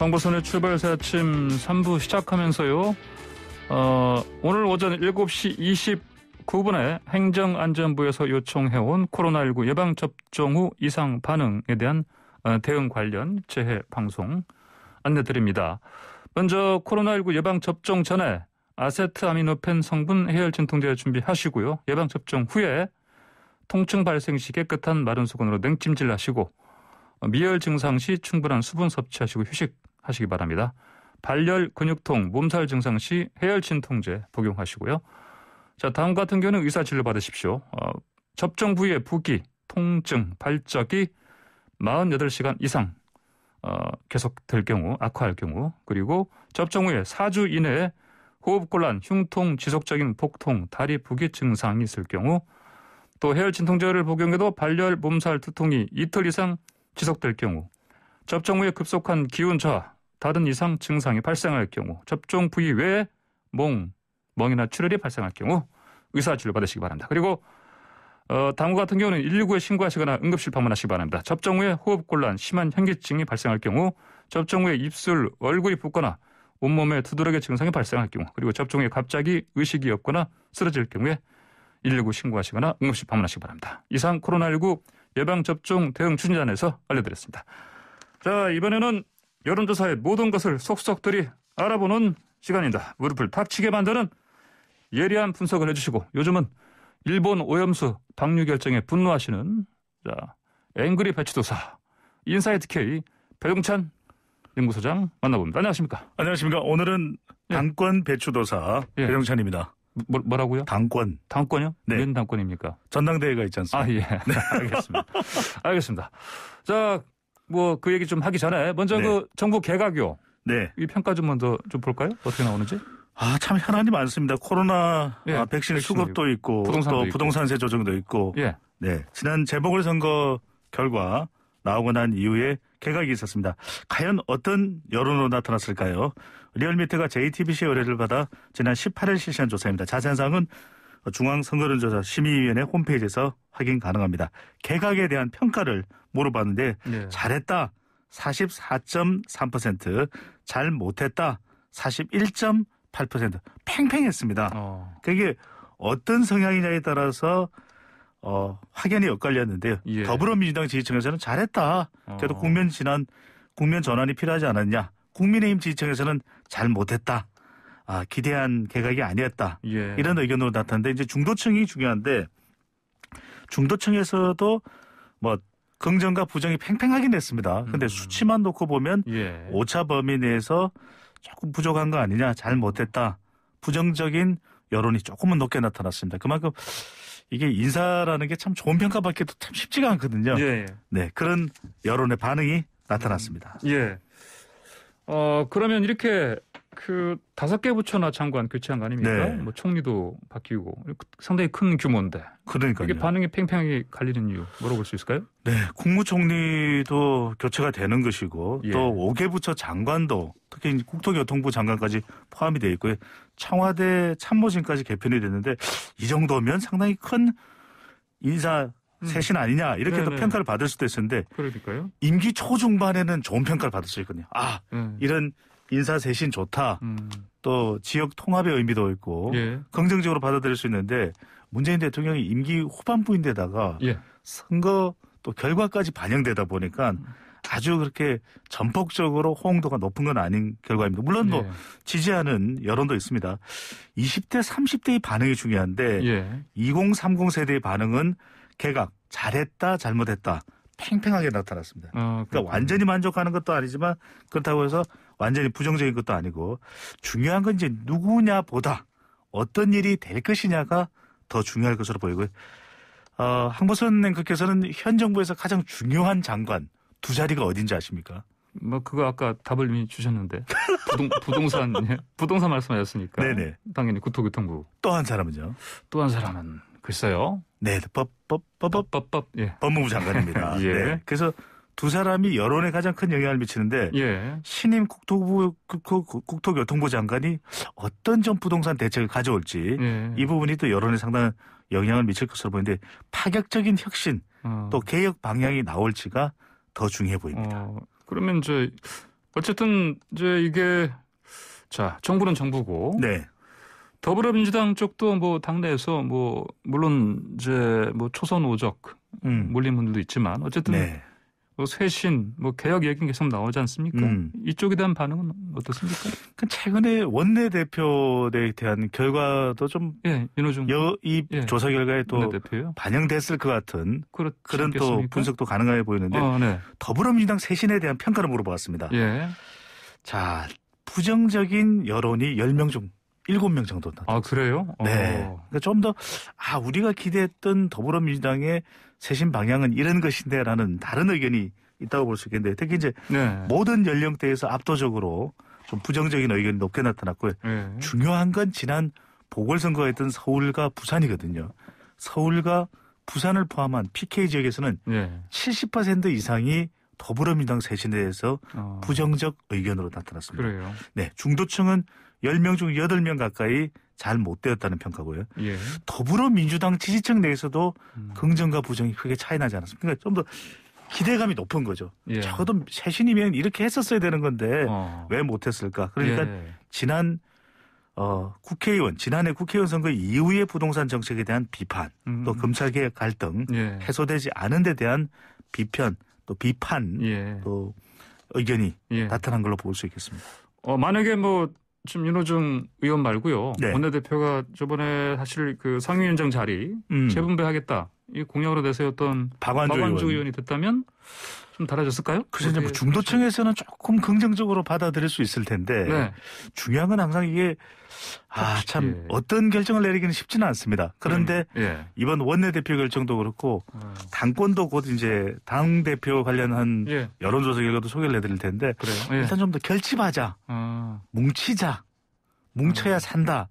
황보선의 출발새 아침 3부 시작하면서요. 오늘 오전 7시 29분에 행정안전부에서 요청해온 코로나19 예방접종 후 이상 반응에 대한 대응 관련 재해 방송 안내드립니다. 먼저 코로나19 예방접종 전에 아세트아미노펜 성분 해열 진통제 준비하시고요. 예방접종 후에 통증 발생 시 깨끗한 마른 수건으로 냉찜질 하시고 미열 증상 시 충분한 수분 섭취하시고 휴식하시기 바랍니다. 발열, 근육통, 몸살 증상 시 해열 진통제 복용하시고요. 자, 다음 같은 경우는 의사 진료 받으십시오. 접종 부위의 부기, 통증, 발적이 48시간 이상 계속될 경우, 악화할 경우, 그리고 접종 후에 4주 이내에 호흡곤란, 흉통, 지속적인 복통, 다리 부기 증상이 있을 경우, 또 해열 진통제를 복용해도 발열, 몸살, 두통이 이틀 이상 지속될 경우, 접종 후에 급속한 기운 저하, 다른 이상 증상이 발생할 경우, 접종 부위 외에 멍이나 출혈이 발생할 경우 의사 진료 받으시기 바랍니다. 그리고 다음과 같은 경우는 119에 신고하시거나 응급실 방문하시기 바랍니다. 접종 후에 호흡곤란, 심한 현기증이 발생할 경우, 접종 후에 입술, 얼굴이 붓거나 온몸에 두드러기 증상이 발생할 경우, 그리고 접종 후에 갑자기 의식이 없거나 쓰러질 경우에 119 신고하시거나 응급실 방문하시기 바랍니다. 이상 코로나19 예방접종 대응 추진단에서 알려드렸습니다. 자, 이번에는 여론조사의 모든 것을 속속들이 알아보는 시간입니다. 무릎을 탁치게 만드는 예리한 분석을 해주시고, 요즘은 일본 오염수 방류 결정에 분노하시는 앵그리 배추도사 인사이트 K 배용찬 연구소장 만나봅니다. 안녕하십니까? 안녕하십니까? 오늘은 당권 배추도사 배용찬입니다. 뭐라고요? 당권. 당권이요? 네. 웬 당권입니까? 전당대회가 있지 않습니까? 아, 예. 네. 알겠습니다. 알겠습니다. 자, 그 얘기 좀 하기 전에 먼저 그 정부 개각요. 네. 이 평가 좀 먼저 좀 볼까요? 어떻게 나오는지? 참 현안이 많습니다. 코로나 백신 수급도 있고 또 부동산세 조정도 있고. 예. 네. 지난 재보궐선거 결과 나오고 난 이후에 개각이 있었습니다. 과연 어떤 여론으로 나타났을까요? 리얼미터가 JTBC 의뢰를 받아 지난 18일 실시한 조사입니다. 자세한 사항은 중앙선거론조사 심의위원회 홈페이지에서 확인 가능합니다. 개각에 대한 평가를 물어봤는데 잘했다 44.3%, 잘 못했다 41.8%, 팽팽했습니다. 그게 어떤 성향이냐에 따라서 확연히 엇갈렸는데요. 예. 더불어민주당 지지층에서는 잘했다. 그래도 국면 전환이 필요하지 않았냐. 국민의힘 지지층에서는 잘 못했다. 기대한 개각이 아니었다. 예. 이런 의견으로 나타났는데 이제 중도층이 중요한데 중도층에서도 긍정과 부정이 팽팽하긴 했습니다. 근데 수치만 놓고 보면 오차 범위 내에서 조금 부족한 거 아니냐. 잘 못했다. 부정적인 여론이 조금은 높게 나타났습니다. 그만큼 이게 인사라는 게 참 좋은 평가받기도 참 쉽지가 않거든요. 예. 네, 그런 여론의 반응이 나타났습니다. 예. 그러면 이렇게 5개 부처나 장관 교체한 거 아닙니까? 네. 총리도 바뀌고 상당히 큰 규모인데. 그러니까요. 이게 반응이 팽팽하게 갈리는 이유 물어볼 수 있을까요? 네, 국무총리도 교체가 되는 것이고 또 5개 부처 장관도 특히 국토교통부 장관까지 포함이 되어 있고요. 청와대 참모진까지 개편이 됐는데 이 정도면 상당히 큰 인사 쇄신 아니냐 이렇게 또 평가를 받을 수도 있었는데 그러니까요. 임기 초중반에는 좋은 평가를 받을 수 있거든요. 이런 인사 쇄신 좋다. 또 지역 통합의 의미도 있고 긍정적으로 받아들일 수 있는데 문재인 대통령이 임기 후반부인데다가 선거 또 결과까지 반영되다 보니까 아주 그렇게 전폭적으로 호응도가 높은 건 아닌 결과입니다. 물론 지지하는 여론도 있습니다. 20대, 30대의 반응이 중요한데 2030 세대의 반응은 개각, 잘했다, 잘못했다. 팽팽하게 나타났습니다. 그러니까 완전히 만족하는 것도 아니지만 그렇다고 해서 완전히 부정적인 것도 아니고 중요한 건 이제 누구냐보다 어떤 일이 될 것이냐가 더 중요할 것으로 보이고요. 황보선 앵커께서는 현 정부에서 가장 중요한 장관 2자리가 어딘지 아십니까? 그거 아까 답을 이미 주셨는데 부동산 말씀하셨으니까 네네. 당연히 국토교통부. 또 한 사람은요? 또 한 사람은 글쎄요. 네, 법무부 장관입니다. 네. 그래서 2사람이 여론에 가장 큰 영향을 미치는데 신임 국토교통부 장관이 어떤 좀 부동산 대책을 가져올지 이 부분이 또 여론에 상당한 영향을 미칠 것으로 보이는데 파격적인 혁신 또 개혁 방향이 나올지가 더 중요해 보입니다. 그러면 어쨌든 이제 이게 자 정부는 정부고 네. 더불어민주당 쪽도 뭐 당내에서 뭐 물론 이제 뭐 초선 오적 몰린 분들도 있지만 어쨌든 네. 뭐 쇄신, 뭐 개혁 얘기는 계속 나오지 않습니까? 이쪽에 대한 반응은 어떻습니까? 최근에 원내대표에 대한 결과도 좀 윤호중 이 조사 결과에 또 원내대표요? 반영됐을 것 같은 그런 않겠습니까? 또 분석도 가능해 보이는데 네. 더불어민주당 쇄신에 대한 평가를 물어봤습니다. 예. 자, 부정적인 여론이 10명 중 7명 정도 나왔습니다. 아, 그래요? 네. 그러니까 좀 더 우리가 기대했던 더불어민주당의 쇄신 방향은 이런 것인데라는 다른 의견이 있다고 볼 수 있겠는데 특히 이제 모든 연령대에서 압도적으로 좀 부정적인 의견이 높게 나타났고요. 중요한 건 지난 보궐선거했던 서울과 부산이거든요. 서울과 부산을 포함한 PK 지역에서는 70% 이상이 더불어민주당 쇄신에 대해서 부정적 의견으로 나타났습니다. 그래요? 네, 중도층은 10명 중 8명 가까이 잘 못 되었다는 평가고요. 예. 더불어민주당 지지층 내에서도 긍정과 부정이 크게 차이 나지 않았습니다. 그러니까 좀 더 기대감이 높은 거죠. 적어도 쇄신이면 이렇게 했었어야 되는 건데 왜 못했을까. 그러니까 지난해 국회의원 선거 이후의 부동산 정책에 대한 비판, 또 검찰개혁 갈등, 해소되지 않은 데 대한 비판, 또 의견이 나타난 걸로 볼 수 있겠습니다. 만약에 지금 윤호중 의원 말고요. 원내대표가 저번에 사실 그 상임위원장 자리 재분배하겠다. 이 공약으로 내세웠던 박완주 의원이 됐다면 좀 달라졌을까요? 그래서 이제 중도층에서는 조금 긍정적으로 받아들일 수 있을 텐데 중요한 건 항상 이게 참 어떤 결정을 내리기는 쉽지는 않습니다. 그런데 이번 원내대표 결정도 그렇고 당권도 곧 이제 당대표 관련한 여론조사 결과도 소개를 해드릴 텐데 일단 좀 더 결집하자. 뭉치자. 뭉쳐야 산다.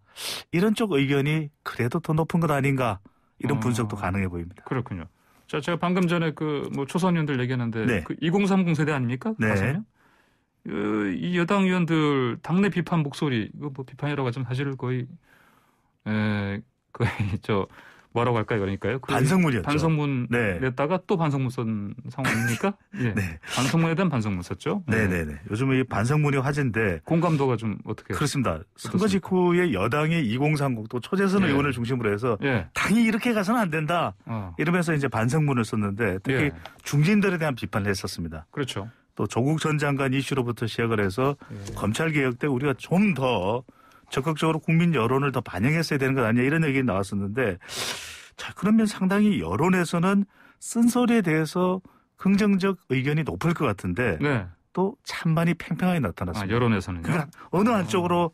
이런 쪽 의견이 그래도 더 높은 것 아닌가. 이런 분석도 가능해 보입니다. 그렇군요. 자, 제가 방금 전에 초선 의원들 얘기했는데 그 2030 세대 아닙니까? 맞아요? 이 여당 의원들 당내 비판 목소리 이거 비판이라고 하지만 사실 거의 뭐라고 할까요? 그러니까요. 반성문이었죠. 반성문 냈다가 또 반성문 쓴 상황입니까? 반성문에 대한 반성문 썼죠. 네네네. 요즘 이 반성문이 화제인데 공감도가 좀 어떻게? 그렇습니다. 선거 직후에 여당의 2030 또 초재선 의원을 중심으로 해서 당이 이렇게 가서는 안 된다. 이러면서 이제 반성문을 썼는데 특히 중진들에 대한 비판을 했었습니다. 그렇죠. 또 조국 전 장관 이슈로부터 시작을 해서 검찰 개혁 때 우리가 좀 더 적극적으로 국민 여론을 더 반영했어야 되는 것 아니냐 이런 얘기 나왔었는데 자 그러면 상당히 여론에서는 쓴소리에 대해서 긍정적 의견이 높을 것 같은데 또 찬반이 팽팽하게 나타났습니다. 여론에서는요? 그러니까 어느 한쪽으로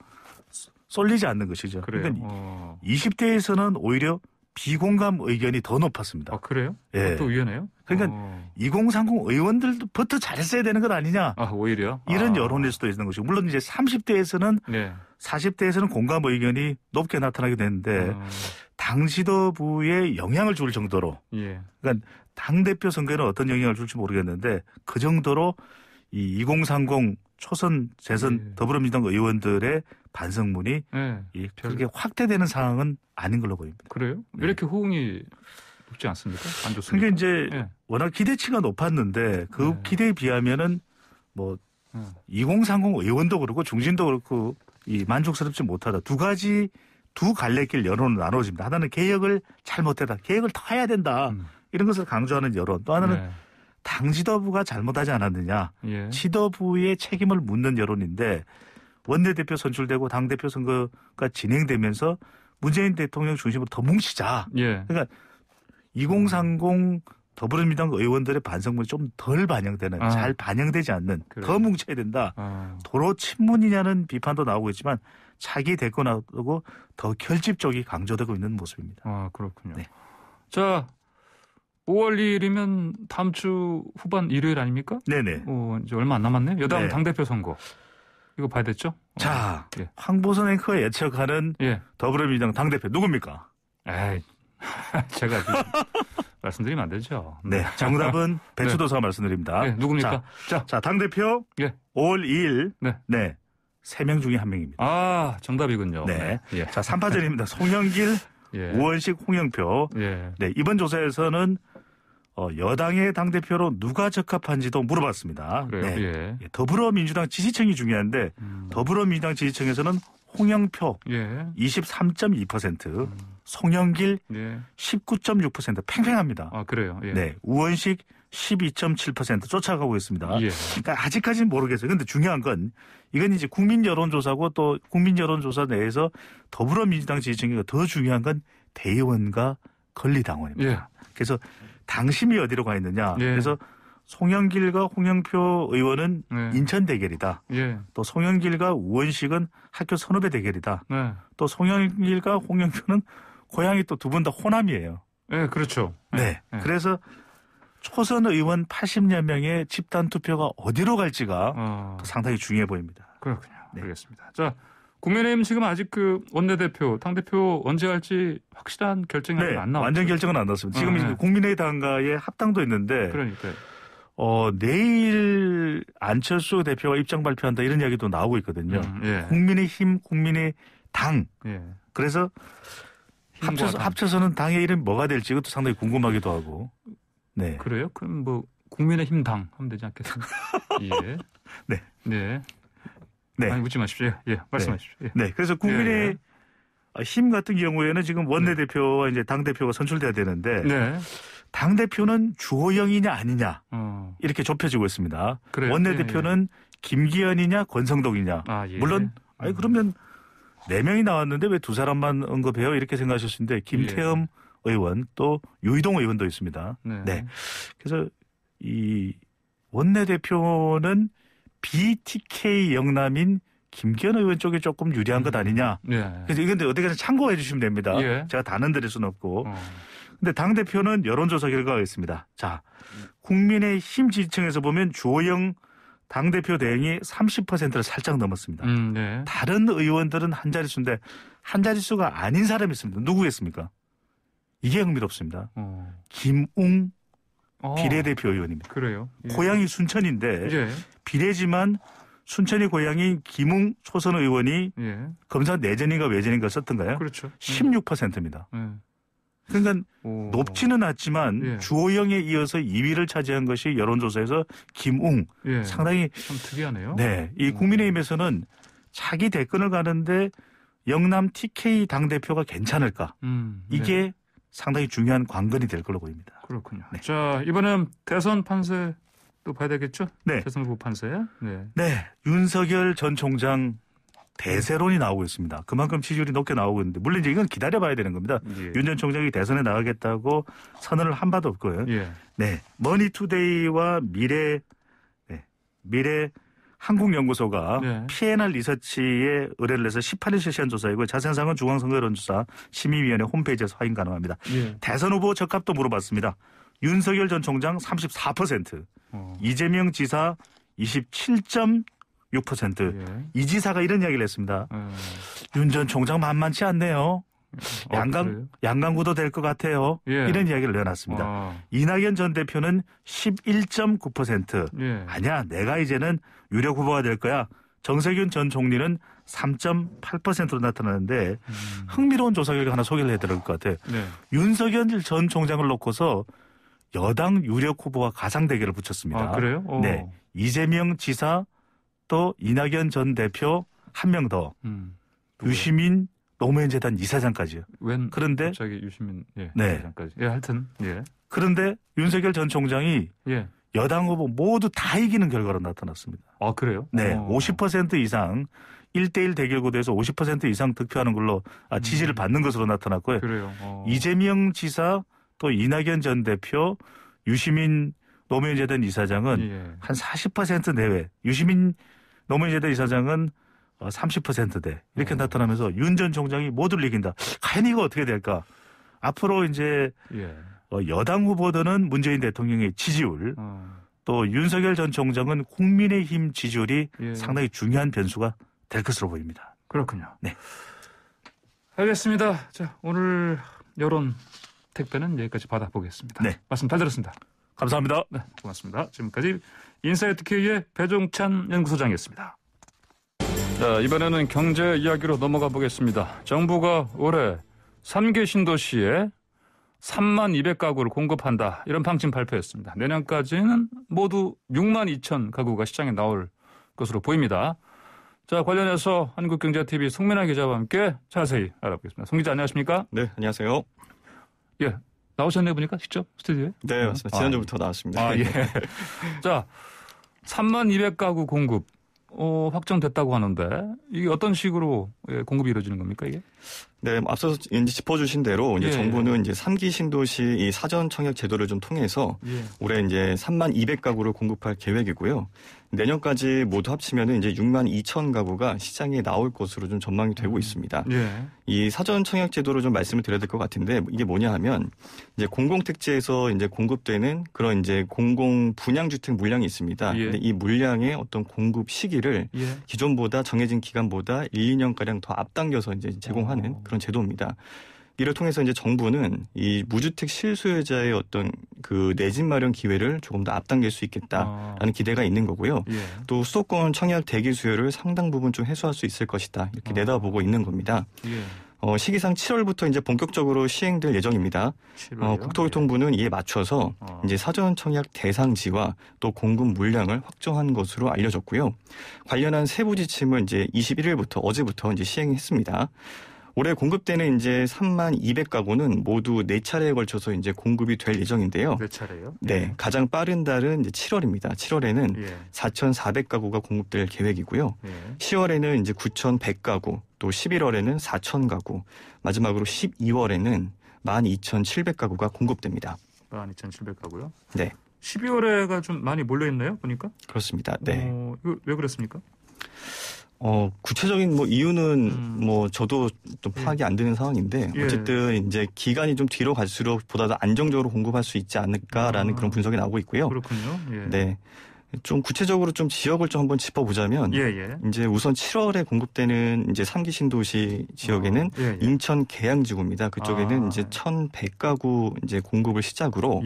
쏠리지 않는 것이죠. 그래요? 그러니까 20대에서는 오히려 비공감 의견이 더 높았습니다. 그래요? 또 위험해요? 그러니까 2030 의원들부터 잘했어야 되는 것 아니냐. 오히려? 이런 여론일 수도 있는 것이고 물론 이제 30대에서는 40대에서는 공감 의견이 높게 나타나게 되는데 당 지도부에 영향을 줄 정도로 그러니까 당대표 선거에는 어떤 영향을 줄지 모르겠는데 그 정도로 이 2030 초선 재선 더불어민주당 의원들의 반성문이 그렇게 확대되는 상황은 아닌 걸로 보입니다. 그래요? 왜 이렇게 호응이 높지 않습니까? 안 좋습니까? 그러니까 이제 워낙 기대치가 높았는데 그 기대에 비하면은 2030 의원도 그렇고 중진도 그렇고 이 만족스럽지 못하다. 두 갈래길 여론으로 나눠집니다. 하나는 개혁을 잘못했다. 개혁을 더 해야 된다. 이런 것을 강조하는 여론. 또 하나는 당 지도부가 잘못하지 않았느냐. 지도부의 책임을 묻는 여론인데 원내대표 선출되고 당대표 선거가 진행되면서 문재인 대통령 중심으로 더 뭉치자. 그러니까 2030 더불어민주당 의원들의 반성문이 좀 덜 반영되는 잘 반영되지 않는 더 뭉쳐야 된다. 도로 친문이냐는 비판도 나오고 있지만 차기 됐고 나오고 더 결집 쪽이 강조되고 있는 모습입니다. 그렇군요. 자 5월 2일이면 다음 주 후반 일요일 아닙니까? 네네. 이제 얼마 안 남았네요. 여당 당대표 선거. 이거 봐야 됐죠? 자, 황보선 앵커가 예측하는 더불어민주당 당대표 누굽니까? 제가 말씀드리면 안 되죠. 네. 정답은 배추도사가 말씀드립니다. 누굽니까? 자, 당대표 5월 2일. 네. 3명 중에 1명입니다. 정답이군요. 네. 자, 3파전입니다. 송영길, 우원식, 홍영표. 네. 이번 조사에서는 여당의 당대표로 누가 적합한지도 물어봤습니다. 그래요? 네. 예. 더불어민주당 지지층이 중요한데 더불어민주당 지지층에서는 홍영표 23.2%, 송영길 19.6% 팽팽합니다. 아, 그래요? 예. 네. 우원식 12.7% 쫓아가고 있습니다. 예. 그러니까 아직까지는 모르겠어요. 그런데 중요한 건 이건 이제 국민 여론조사고 또 국민 여론조사 내에서 더불어민주당 지지층이 더 중요한 건 대의원과 권리당원입니다. 예. 그래서 당심이 어디로 가 있느냐. 예. 그래서 송영길과 홍영표 의원은 인천 대결이다. 예. 또 송영길과 우원식은 학교 선후배 대결이다. 네. 또 송영길과 홍영표는 고향이 또 두 분 다 호남이에요. 네, 그렇죠. 네. 그래서 초선 의원 80여 명의 집단 투표가 어디로 갈지가 상당히 중요해 보입니다. 그렇군요. 네. 알겠습니다. 자, 국민의힘 지금 아직 그 원내대표, 당대표 언제 할지 확실한 결정이 아직 안 나왔죠. 완전 결정은 안 나왔습니다. 지금 이제 국민의당과의 합당도 있는데 그러니까요. 내일 안철수 대표가 입장 발표한다 이런 이야기도 나오고 있거든요. 국민의힘, 국민의당. 그래서 합쳐서는 당의 이름이 뭐가 될지 이것도 상당히 궁금하기도 하고. 네. 그래요? 그럼 뭐 국민의힘 당 하면 되지 않겠습니까? 예. 네. 네. 네. 많이 묻지 마십시오. 예, 말씀하십시오. 예. 네. 그래서 국민의힘 같은 경우에는 지금 원내대표와 이제 당대표가 선출돼야 되는데 당대표는 주호영이냐 아니냐 이렇게 좁혀지고 있습니다. 그래요? 원내대표는 김기현이냐 권성동이냐. 물론 그러면 4명이 나왔는데 왜 2사람만 언급해요? 이렇게 생각하실 수 있는데 김태흠 의원 또 유이동 의원도 있습니다. 네. 그래서 이 원내대표는 BTK 영남인 김기현 의원 쪽이 조금 유리한 것 아니냐. 그래서 이건 어디까지 참고해 주시면 됩니다. 제가 다는 드릴 수는 없고. 근데 당대표는 여론조사 결과가 있습니다. 자, 국민의힘 지지층에서 보면 주호영 당대표 대행이 30%를 살짝 넘었습니다. 다른 의원들은 한 자릿수인데 한 자릿수가 아닌 사람이 있습니다. 누구겠습니까? 이게 흥미롭습니다. 김웅 비례대표 의원입니다. 그래요? 고향이 순천인데 비례지만 순천이 고향인 김웅 초선 의원이 검사 내전인가 외전인가 썼던가요? 그렇죠. 16%입니다. 그러니까 높지는 않지만 주호영에 이어서 2위를 차지한 것이 여론조사에서 김웅. 상당히 참 특이하네요. 네, 이 국민의힘에서는 차기 대권을 가는데 영남 TK 당대표가 괜찮을까? 이게 상당히 중요한 관건이 될 걸로 보입니다. 그렇군요. 자, 이번엔 대선 판세 또 봐야 되겠죠? 대선 후보 판세. 네, 윤석열 전 총장 대세론이 나오고 있습니다. 그만큼 지지율이 높게 나오고 있는데 물론 이제 이건 기다려봐야 되는 겁니다. 윤 전 총장이 대선에 나가겠다고 선언을 한 바도 없고요. 네, 머니투데이와 미래 한국연구소가 P&R 리서치에 의뢰를 해서 18일 실시한 조사이고 자세한 사항은 중앙선거여론조사 심의위원회 홈페이지에서 확인 가능합니다. 대선 후보 적합도 물어봤습니다. 윤석열 전 총장 34%, 이재명 지사 27.6%. 이 지사가 이런 이야기를 했습니다. 윤 전 총장 만만치 않네요. 양강구도 될 것 같아요. 이런 이야기를 내놨습니다. 이낙연 전 대표는 11.9%. 아니야, 내가 이제는 유력 후보가 될 거야. 정세균 전 총리는 3.8%로 나타나는데 흥미로운 조사 결과 하나 소개를 해드릴 것 같아요. 윤석열 전 총장을 놓고서 여당 유력 후보와 가상 대결을 붙였습니다. 그래요? 네, 이재명 지사 또 이낙연 전 대표 한 명 더. 유시민 노무현 재단 이사장까지요. 그런데 갑자기 유시민 이사장까지. 하여튼 그런데 윤석열 전 총장이 여당 후보 모두 다 이기는 결과로 나타났습니다. 그래요? 네, 50% 이상 1대1 대결 구도에서 50% 이상 득표하는 걸로 지지를 받는 것으로 나타났고요. 그래요. 이재명 지사 또 이낙연 전 대표, 유시민 노무현 재단 이사장은 한 40% 내외. 유시민 노무현 재단 이사장은 30%대 이렇게 나타나면서 윤 전 총장이 모두를 이긴다. 과연 이거 어떻게 될까? 앞으로 이제 여당 후보들은 문재인 대통령의 지지율, 또 윤석열 전 총장은 국민의힘 지지율이 상당히 중요한 변수가 될 것으로 보입니다. 그렇군요. 네. 알겠습니다. 자, 오늘 여론 택배는 여기까지 받아보겠습니다. 네. 말씀 잘 들었습니다. 감사합니다. 네, 고맙습니다. 지금까지 인사이트K의 배종찬 연구소장이었습니다. 자, 이번에는 경제 이야기로 넘어가 보겠습니다. 정부가 올해 3개 신도시에 32,200가구를 공급한다. 이런 방침 발표했습니다. 내년까지는 모두 62,000 가구가 시장에 나올 것으로 보입니다. 자, 관련해서 한국경제TV 송민아 기자와 함께 자세히 알아보겠습니다. 송 기자 안녕하십니까? 네, 안녕하세요. 예, 나오셨네 보니까 직접 스튜디오에? 네, 맞습니다. 지난주부터 나왔습니다. 예. 자, 32,000가구 공급 확정됐다고 하는데 이게 어떤 식으로 공급이 이루어지는 겁니까 이게? 네, 앞서서 이제 짚어주신 대로 이제 정부는 이제 3기 신도시 이 사전 청약 제도를 좀 통해서 올해 이제 32,000가구를 공급할 계획이고요. 내년까지 모두 합치면은 이제 62,000가구가 시장에 나올 것으로 좀 전망이 되고 있습니다. 이 사전 청약 제도를 좀 말씀을 드려야 될 것 같은데 이게 뭐냐 하면 이제 공공택지에서 이제 공급되는 그런 이제 공공 분양주택 물량이 있습니다. 근데 이 물량의 어떤 공급 시기를 기존보다 정해진 기간보다 1, 2년가량 더 앞당겨서 이제 제공하는 그런 제도입니다. 이를 통해서 이제 정부는 이 무주택 실소유자의 어떤 그 내 집 마련 기회를 조금 더 앞당길 수 있겠다라는 기대가 있는 거고요. 또 수도권 청약 대기 수요를 상당 부분 좀 해소할 수 있을 것이다. 이렇게 내다보고 있는 겁니다. 시기상 7월부터 이제 본격적으로 시행될 예정입니다. 국토교통부는 이에 맞춰서 이제 사전 청약 대상지와 또 공급 물량을 확정한 것으로 알려졌고요. 관련한 세부 지침을 이제 21일부터 어제부터 이제 시행했습니다. 올해 공급되는 이제 32,000가구는 모두 4차례에 걸쳐서 이제 공급이 될 예정인데요. 4차례요? 네. 가장 빠른 달은 이제 7월입니다. 7월에는 4,400가구가 공급될 계획이고요. 10월에는 이제 9,100가구, 또 11월에는 4,000가구, 마지막으로 12월에는 12,700가구가 공급됩니다. 12,700가구요? 네. 12월에가 좀 많이 몰려있나요? 보니까? 그렇습니다. 네. 이거 왜 그랬습니까? 구체적인 이유는 저도 좀 파악이 안 되는 상황인데 어쨌든 이제 기간이 좀 뒤로 갈수록 보다 더 안정적으로 공급할 수 있지 않을까라는 그런 분석이 나오고 있고요. 그렇군요. 네. 좀 구체적으로 좀 지역을 좀 한번 짚어보자면 이제 우선 7월에 공급되는 이제 3기 신도시 지역에는 인천 계양지구입니다. 그쪽에는 이제 1,100가구 이제 공급을 시작으로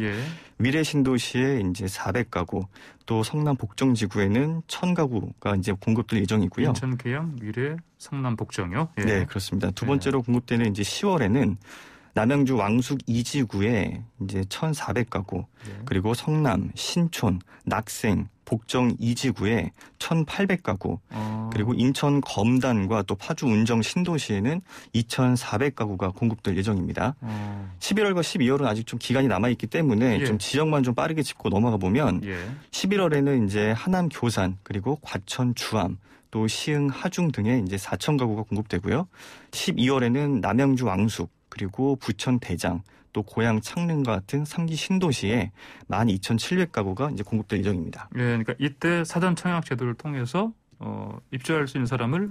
위례 신도시에 이제 400가구, 또 성남 복정지구에는 1,000가구가 이제 공급될 예정이고요. 인천 계양, 위례, 성남 복정요? 네, 그렇습니다. 두 번째로 공급되는 이제 10월에는 남양주 왕숙 2지구에 이제 1,400가구, 그리고 성남, 신촌, 낙생, 복정 2지구에 1,800가구, 그리고 인천 검단과 또 파주 운정 신도시에는 2,400가구가 공급될 예정입니다. 11월과 12월은 아직 좀 기간이 남아있기 때문에 좀 지역만 좀 빠르게 짚고 넘어가 보면 11월에는 이제 하남 교산, 그리고 과천 주암, 또 시흥 하중 등에 이제 4,000가구가 공급되고요. 12월에는 남양주 왕숙, 그리고 부천 대장, 또 고양 창릉과 같은 3기 신도시에 12,700가구가 이제 공급될 예정입니다. 그러니까 이때 사전 청약 제도를 통해서 입주할 수 있는 사람을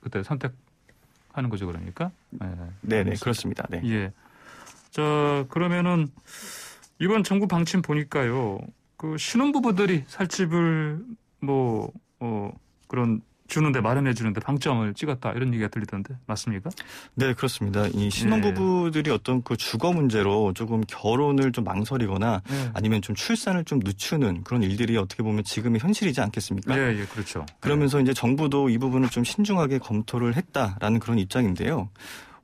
그때 선택하는 거죠, 그러니까. 네, 그렇습니다. 네. 자, 그러면은 이번 정부 방침 보니까요, 그 신혼부부들이 살 집을 그런 마련해 주는데 방점을 찍었다 이런 얘기가 들리던데 맞습니까? 네, 그렇습니다. 이 신혼부부들이 어떤 그 주거 문제로 조금 결혼을 좀 망설이거나 아니면 좀 출산을 좀 늦추는 그런 일들이 어떻게 보면 지금의 현실이지 않겠습니까? 그렇죠. 그러면서 이제 정부도 이 부분을 좀 신중하게 검토를 했다라는 그런 입장인데요.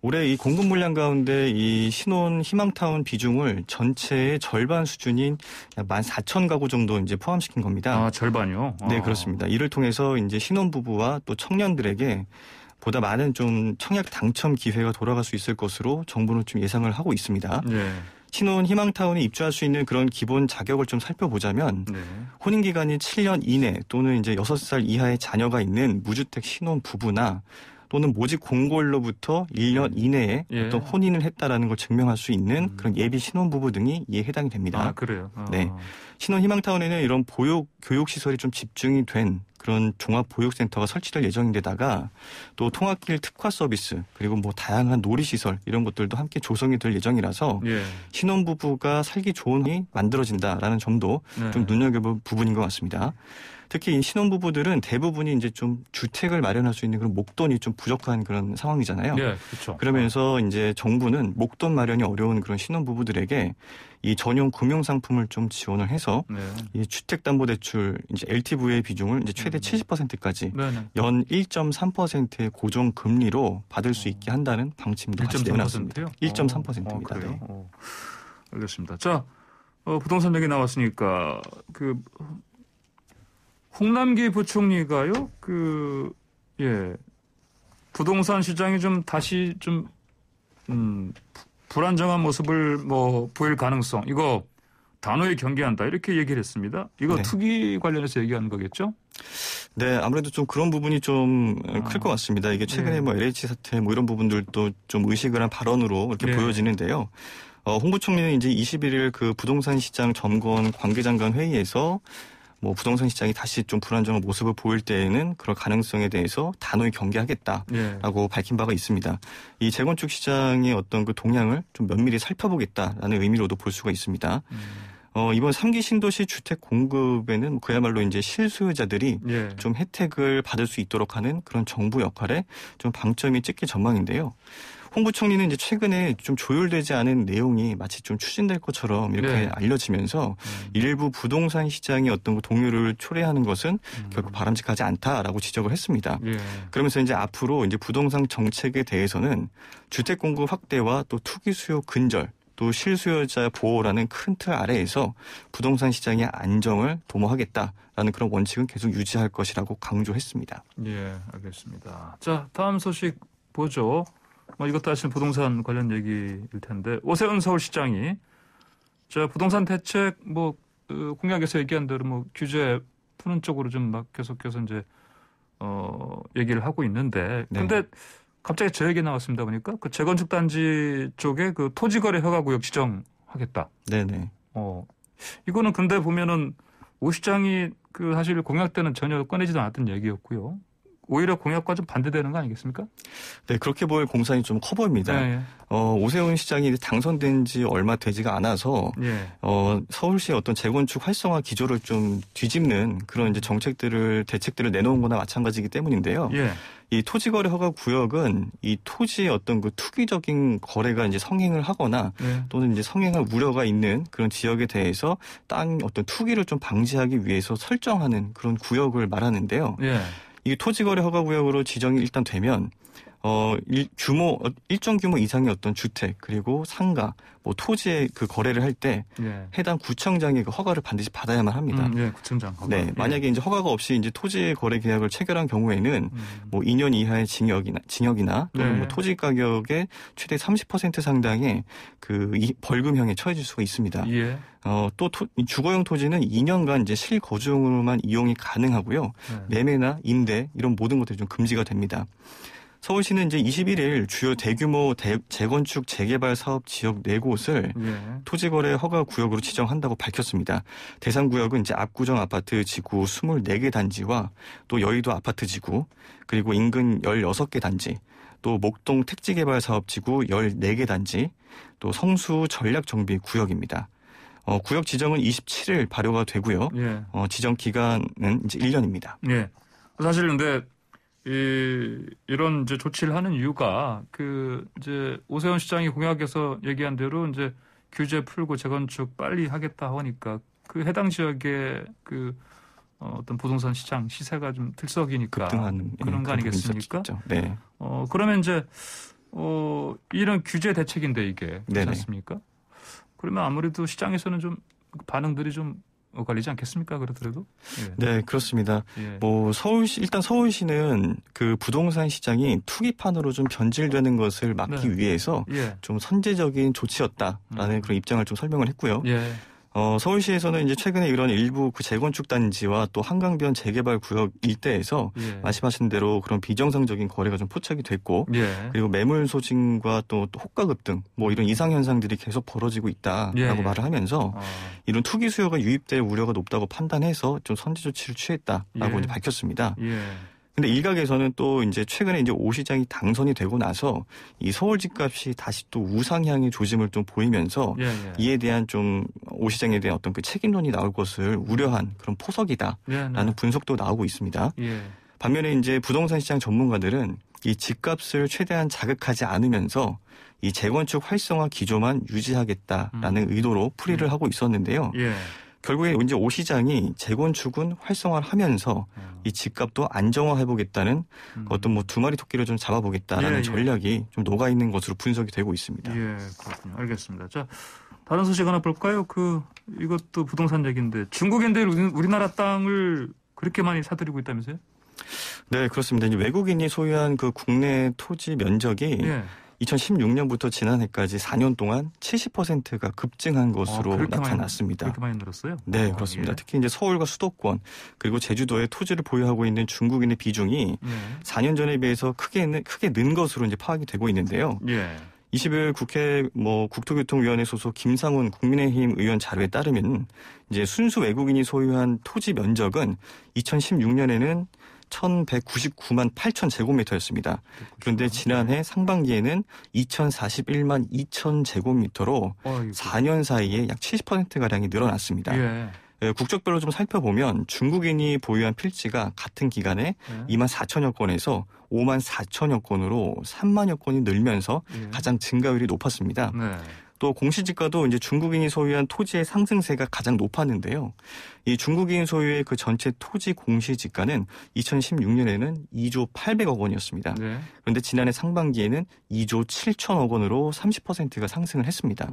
올해 이 공급 물량 가운데 이 신혼 희망타운 비중을 전체의 절반 수준인 14,000가구 정도 이제 포함시킨 겁니다. 절반이요? 네, 그렇습니다. 이를 통해서 이제 신혼부부와 또 청년들에게 보다 많은 좀 청약 당첨 기회가 돌아갈 수 있을 것으로 정부는 좀 예상을 하고 있습니다. 신혼 희망타운에 입주할 수 있는 그런 기본 자격을 좀 살펴보자면 혼인기간이 7년 이내 또는 이제 6살 이하의 자녀가 있는 무주택 신혼 부부나 또는 모집 공고일로부터 1년 이내에 어떤 혼인을 했다라는 걸 증명할 수 있는 그런 예비 신혼부부 등이 이에 해당이 됩니다. 그래요? 네. 신혼 희망타운에는 이런 교육시설이 좀 집중이 된 그런 종합보육센터가 설치될 예정인데다가 또 통학길 특화 서비스 그리고 다양한 놀이시설 이런 것들도 함께 조성이 될 예정이라서 신혼부부가 살기 좋은 환경이 만들어진다라는 점도 좀 눈여겨볼 부분인 것 같습니다. 특히 이 신혼부부들은 대부분이 이제 좀 주택을 마련할 수 있는 그런 목돈이 좀 부족한 그런 상황이잖아요. 네, 그렇죠. 그러면서 이제 정부는 목돈 마련이 어려운 그런 신혼부부들에게 이 전용 금융 상품을 좀 지원을 해서 네. 이 주택담보대출 이제 LTV의 비중을 이제 최대 70%까지 네네. 연 1.3%의 고정 금리로 받을 수 있게 한다는 방침도 같이 내놨습니다. 1.3%입니다. 그래요? 네. 알겠습니다. 자, 부동산 얘기 나왔으니까 홍남기 부총리가요. 부동산 시장이 좀 다시 좀 불안정한 모습을 보일 가능성, 이거 단호히 경계한다, 이렇게 얘기를 했습니다. 이거 네. 투기 관련해서 얘기하는 거겠죠? 네, 아무래도 좀 그런 부분이 좀 클 것 같습니다. 이게 최근에 LH 사태 이런 부분들도 좀 의식을 한 발언으로 이렇게 보여지는데요. 홍 부총리는 이제 21일 그 부동산 시장 점검 관계장관 회의에서 부동산 시장이 다시 좀 불안정한 모습을 보일 때에는 그런 가능성에 대해서 단호히 경계하겠다라고 밝힌 바가 있습니다. 이 재건축 시장의 어떤 그 동향을 좀 면밀히 살펴보겠다라는 의미로도 볼 수가 있습니다. 이번 3기 신도시 주택 공급에는 그야말로 이제 실수요자들이 좀 혜택을 받을 수 있도록 하는 그런 정부 역할에 좀 방점이 찍힐 전망인데요. 홍 부총리는 이제 최근에 좀 조율되지 않은 내용이 마치 좀 추진될 것처럼 이렇게 알려지면서 일부 부동산 시장의 어떤 동요를 초래하는 것은 결국 바람직하지 않다라고 지적을 했습니다. 그러면서 이제 앞으로 이제 부동산 정책에 대해서는 주택 공급 확대와 또 투기 수요 근절, 또 실수요자 보호라는 큰 틀 아래에서 부동산 시장의 안정을 도모하겠다라는 그런 원칙은 계속 유지할 것이라고 강조했습니다. 예, 알겠습니다. 자, 다음 소식 보죠. 이것도 사실 부동산 관련 얘기일 텐데, 오세훈 서울시장이 부동산 대책 공약에서 얘기한 대로 규제 푸는 쪽으로 좀 계속해서 이제 얘기를 하고 있는데, 근데 갑자기 저 얘기 나왔습니다. 보니까 그 재건축 단지 쪽에 그 토지거래 허가구역 지정하겠다. 네네. 이거는 근데 보면은 오 시장이 사실 공약 때는 전혀 꺼내지도 않았던 얘기였고요. 오히려 공약과 좀 반대되는 거 아니겠습니까? 네, 그렇게 보일 공산이 좀 커 보입니다. 네. 오세훈 시장이 당선된 지 얼마 되지가 않아서 서울시의 어떤 재건축 활성화 기조를 좀 뒤집는 그런 이제 대책들을 내놓은 거나 마찬가지이기 때문인데요. 이 토지거래 허가 구역은 이 토지의 어떤 그 투기적인 거래가 이제 성행을 하거나 또는 이제 성행할 우려가 있는 그런 지역에 대해서 땅 어떤 투기를 좀 방지하기 위해서 설정하는 그런 구역을 말하는데요. 이 토지거래 허가구역으로 지정이 일단 되면 일정 규모 이상의 어떤 주택 그리고 상가 토지의 그 거래를 할 때 해당 구청장의 그 허가를 반드시 받아야만 합니다. 구청장 허가. 네, 만약에 이제 허가가 없이 이제 토지 거래 계약을 체결한 경우에는 2년 이하의 징역이나 또는 토지 가격의 최대 30% 상당의 그 벌금형에 처해질 수가 있습니다. 또 주거용 토지는 2년간 이제 실거주용으로만 이용이 가능하고요. 매매나 임대 이런 모든 것들이 좀 금지가 됩니다. 서울시는 이제 21일 주요 대규모 재건축 재개발 사업 지역 4곳을 토지거래 허가 구역으로 지정한다고 밝혔습니다. 대상 구역은 이제 압구정 아파트 지구 24개 단지와 또 여의도 아파트 지구, 그리고 인근 16개 단지, 또 목동 택지개발 사업 지구 14개 단지, 또 성수 전략 정비 구역입니다. 구역 지정은 27일 발효가 되고요. 지정 기간은 이제 1년입니다. 사실 근데 이런 이제 조치를 하는 이유가 이제 오세훈 시장이 공약에서 얘기한 대로 이제 규제 풀고 재건축 빨리 하겠다 하니까 그 해당 지역의 어떤 부동산 시장 시세가 좀 들썩이니까 급등하는 그런 거 아니겠습니까? 네. 그러면 이제 이런 규제 대책인데 이게 그렇지 않습니까? 그러면 아무래도 시장에서는 좀 반응들이 좀 걸리지 않겠습니까? 그렇더라도. 네, 그렇습니다. 일단 서울시는 그 부동산 시장이 투기판으로 좀 변질되는 것을 막기 위해서 좀 선제적인 조치였다라는 그런 입장을 좀 설명을 했고요. 서울시에서는 이제 최근에 이런 일부 그 재건축 단지와 또 한강변 재개발 구역 일대에서 말씀하신 대로 그런 비정상적인 거래가 좀 포착이 됐고 그리고 매물 소진과 또 호가 급등 이런 이상 현상들이 계속 벌어지고 있다라고 말을 하면서 이런 투기 수요가 유입될 우려가 높다고 판단해서 좀 선제 조치를 취했다라고 이제 밝혔습니다. 근데 일각에서는 또 이제 최근에 이제 오 시장이 당선이 되고 나서 이 서울 집값이 다시 또 우상향의 조짐을 좀 보이면서 이에 대한 좀 오 시장에 대한 어떤 그 책임론이 나올 것을 우려한 그런 포석이다라는 분석도 나오고 있습니다. 반면에 이제 부동산 시장 전문가들은 이 집값을 최대한 자극하지 않으면서 이 재건축 활성화 기조만 유지하겠다라는 의도로 풀이를 하고 있었는데요. 결국에 이제 오 시장이 재건축은 활성화를 하면서 이 집값도 안정화해보겠다는 어떤 뭐 두 마리 토끼를 좀 잡아보겠다라는 전략이 좀 녹아 있는 것으로 분석이 되고 있습니다. 그렇군요. 알겠습니다. 자, 다른 소식 하나 볼까요? 이것도 부동산 얘기인데 중국인들이 우리나라 땅을 그렇게 많이 사들이고 있다면서요? 네, 그렇습니다. 이제 외국인이 소유한 그 국내 토지 면적이 2016년부터 지난해까지 4년 동안 70%가 급증한 것으로 나타났습니다. 그렇게 많이 늘었어요? 네, 그렇습니다. 특히 이제 서울과 수도권 그리고 제주도에 토지를 보유하고 있는 중국인의 비중이 4년 전에 비해서 크게 는 것으로 이제 파악이 되고 있는데요. 20일 국회 국토교통위원회 소속 김상훈 국민의힘 의원 자료에 따르면 이제 순수 외국인이 소유한 토지 면적은 2016년에는 1,199만 8천 제곱미터였습니다. 그런데 지난해 상반기에는 2,041만 2천 제곱미터로 4년 사이에 약 70%가량이 늘어났습니다. 국적별로 좀 살펴보면 중국인이 보유한 필지가 같은 기간에 2만 4천여 건에서 5만 4천여 건으로 3만여 건이 늘면서 가장 증가율이 높았습니다. 또 공시지가도 이제 중국인이 소유한 토지의 상승세가 가장 높았는데요. 이 중국인 소유의 그 전체 토지 공시지가는 2016년에는 2조 800억 원이었습니다. 그런데 지난해 상반기에는 2조 7천억 원으로 30%가 상승을 했습니다.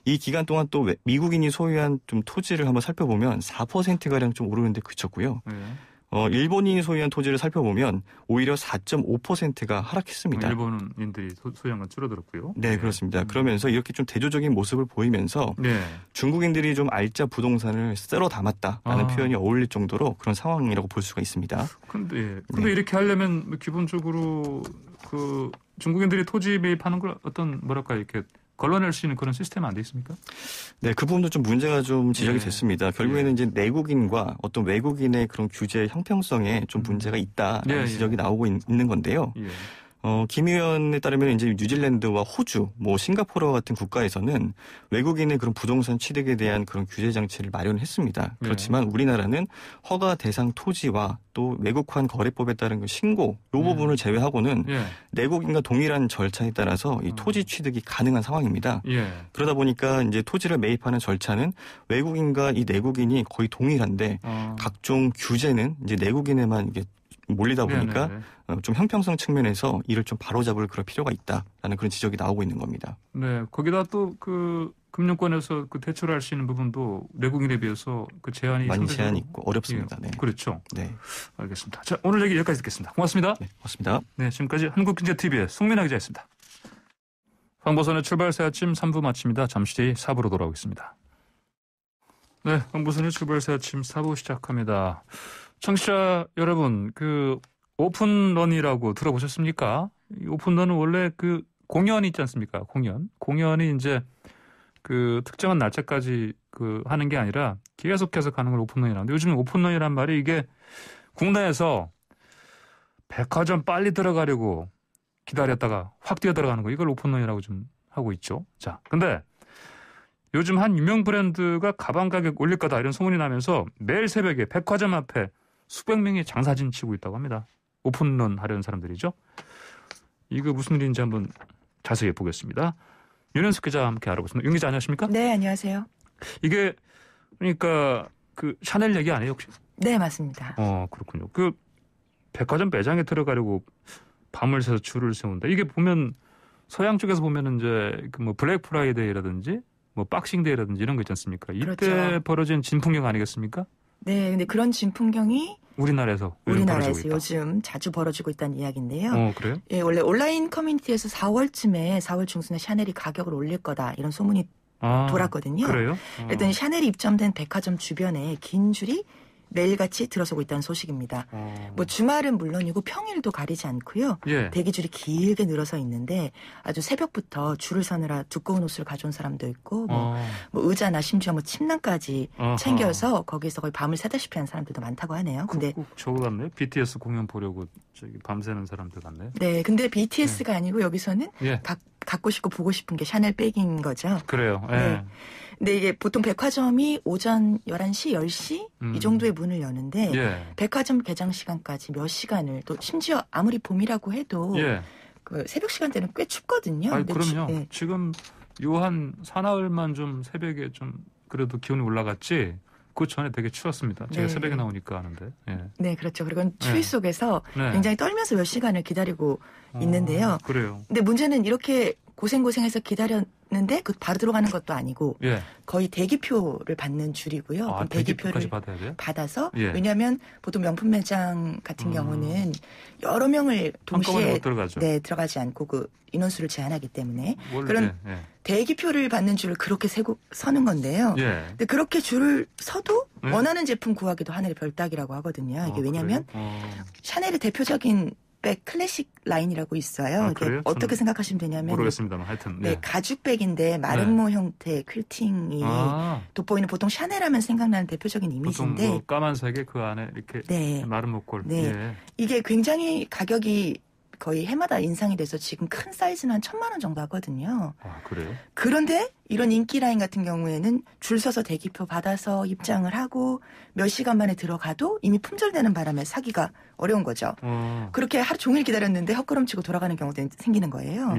이 기간 동안 또 미국인이 소유한 좀 토지를 한번 살펴보면 4%가량 좀 오르는데 그쳤고요. 일본인이 소유한 토지를 살펴보면 오히려 4.5%가 하락했습니다. 일본인들이 소유한 건 줄어들었고요. 네, 그렇습니다. 그러면서 이렇게 좀 대조적인 모습을 보이면서 중국인들이 좀 알짜 부동산을 쓸어 담았다라는 표현이 어울릴 정도로 그런 상황이라고 볼 수가 있습니다. 근데 이렇게 하려면 기본적으로 그 중국인들이 토지 매입하는 걸 이렇게 걸러낼 수 있는 그런 시스템은 안 돼 있습니까? 네, 그 부분도 좀 문제가 좀 지적이 됐습니다. 결국에는 이제 내국인과 어떤 외국인의 그런 규제 형평성에 좀 문제가 있다라는 지적이 나오고 있는 건데요. 김 의원에 따르면 이제 뉴질랜드와 호주, 싱가포르와 같은 국가에서는 외국인의 그런 부동산 취득에 대한 그런 규제 장치를 마련했습니다. 그렇지만 우리나라는 허가 대상 토지와 또 외국환 거래법에 따른 그 신고 이 부분을 제외하고는 내국인과 동일한 절차에 따라서 이 토지 취득이 가능한 상황입니다. 그러다 보니까 이제 토지를 매입하는 절차는 외국인과 이 내국인이 거의 동일한데 각종 규제는 이제 내국인에만 이게 몰리다 보니까 좀 형평성 측면에서 이를 좀 바로잡을 그럴 필요가 있다라는 그런 지적이 나오고 있는 겁니다. 네, 거기다 또 그 금융권에서 그 대출할 수 있는 부분도 내국인에 비해서 그 제한이 많이 제한이 있고 어렵습니다. 네. 그렇죠. 네, 알겠습니다. 자, 오늘 얘기 여기까지 듣겠습니다. 고맙습니다. 네, 고맙습니다. 네, 지금까지 한국경제TV의 송민아 기자였습니다. 황보선의 출발새 아침 3부 마칩니다. 잠시 뒤 4부로 돌아오겠습니다. 네, 황보선의 출발새 아침 4부 시작합니다. 청취자 여러분, 그 오픈런이라고 들어보셨습니까? 이 오픈런은 원래 그 공연이 있지 않습니까? 공연이 이제 그 특정한 날짜까지 그 하는 게 아니라 계속해서 가는 걸 오픈런이라는데 요즘 오픈런이란 말이 이게 국내에서 백화점 빨리 들어가려고 기다렸다가 확 뛰어 들어가는 거 이걸 오픈런이라고 좀 하고 있죠. 자, 근데 요즘 한 유명 브랜드가 가방 가격 올릴 거다 이런 소문이 나면서 매일 새벽에 백화점 앞에 수백 명이 장사진 치고 있다고 합니다. 오픈런 하려는 사람들이죠. 이거 무슨 일인지 한번 자세히 보겠습니다. 윤현숙 기자와 함께 알아보겠습니다. 윤 기자 안녕하십니까? 네, 안녕하세요. 이게 그러니까 그 샤넬 얘기 아니에요 혹시? 네, 맞습니다. 그렇군요. 그 백화점 매장에 들어가려고 밤을 새서 줄을 세운다. 이게 보면 서양 쪽에서 보면은 이제 그 뭐 블랙 프라이데이라든지 뭐 박싱데이라든지 이런 거 있지 않습니까? 이때 그렇죠. 벌어진 진풍경 아니겠습니까? 네, 근데 그런 진풍경이 우리나라에서 요즘 자주 벌어지고 있다는 이야기인데요. 그래요? 예, 원래 온라인 커뮤니티에서 4월 중순에 샤넬이 가격을 올릴 거다 이런 소문이 돌았거든요. 그래요? 그랬더니 샤넬이 입점된 백화점 주변에 긴 줄이 매일같이 들어서고 있다는 소식입니다. 뭐 주말은 물론이고 평일도 가리지 않고요. 예. 대기줄이 길게 늘어서 있는데 아주 새벽부터 줄을 서느라 두꺼운 옷을 가져온 사람도 있고 뭐 의자나 심지어 뭐 침낭까지 챙겨서 거기서 거의 밤을 새다시피 한 사람들도 많다고 하네요. 근데 꼭 저거 같네. BTS 공연 보려고 저기 밤새는 사람들 같네. 네, 근데 BTS가 아니고 여기서는 갖고 싶고 보고 싶은 게 샤넬 백인 거죠. 그래요. 예. 네. 근데 이게 보통 백화점이 오전 11시, 10시 이 정도에 문을 여는데 백화점 개장 시간까지 몇 시간을 또 심지어 아무리 봄이라고 해도 그 새벽 시간대는 꽤 춥거든요. 아니, 그럼요. 지금 요한 사나흘만 좀 새벽에 좀 그래도 기온이 올라갔지 그 전에 되게 추웠습니다. 제가 새벽에 나오니까 하는데. 네, 그렇죠. 그리고 추위 속에서 굉장히 떨면서 몇 시간을 기다리고 있는데요. 그래요. 근데 문제는 이렇게 고생해서 기다렸는데 그 바로 들어가는 것도 아니고 거의 대기표를 받는 줄이고요. 그럼 대기표를 받아서 왜냐하면 보통 명품 매장 같은 경우는 여러 명을 동시에 들어가지 않고 그 인원수를 제한하기 때문에 그런 대기표를 받는 줄을 그렇게 세고 서는 건데요. 근데 그렇게 줄을 서도 원하는 제품 구하기도 하늘의 별따기라고 하거든요. 이게 왜냐하면 샤넬의 대표적인 백 클래식 라인이라고 있어요. 이게 어떻게 생각하시면 되냐면 모르겠습니다만 하여튼 가죽백인데 마름모 형태 퀼팅이 돋보이는 보통 샤넬하면 생각나는 대표적인 이미지인데 보통 까만색에 그 안에 이렇게 마름모꼴. 이게 굉장히 가격이 거의 해마다 인상이 돼서 지금 큰 사이즈는 한 1,000만 원 정도 하거든요. 아, 그래요? 그런데 이런 인기 라인 같은 경우에는 줄 서서 대기표 받아서 입장을 하고 몇 시간 만에 들어가도 이미 품절되는 바람에 사기가 어려운 거죠. 그렇게 하루 종일 기다렸는데 헛걸음치고 돌아가는 경우도 생기는 거예요.